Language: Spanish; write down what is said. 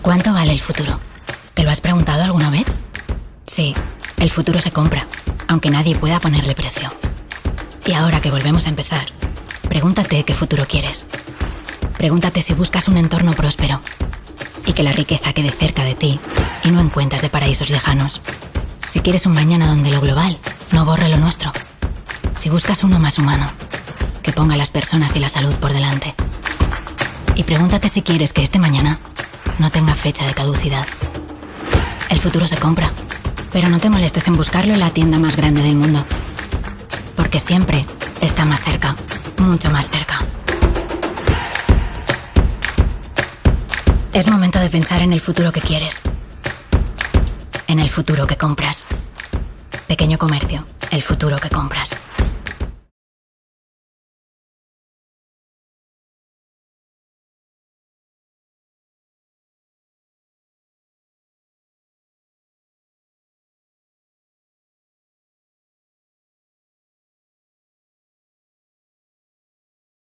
¿Cuánto vale el futuro? ¿Te lo has preguntado alguna vez? Sí, el futuro se compra, aunque nadie pueda ponerle precio. Y ahora que volvemos a empezar, pregúntate qué futuro quieres. Pregúntate si buscas un entorno próspero y que la riqueza quede cerca de ti y no en cuentas de paraísos lejanos. Si quieres un mañana donde lo global no borre lo nuestro. Si buscas uno más humano, que ponga a las personas y la salud por delante. Y pregúntate si quieres que este mañana no tenga fecha de caducidad. El futuro se compra, pero no te molestes en buscarlo en la tienda más grande del mundo, porque siempre está más cerca, mucho más cerca. Es momento de pensar en el futuro que quieres, en el futuro que compras. Pequeño comercio, el futuro que compras.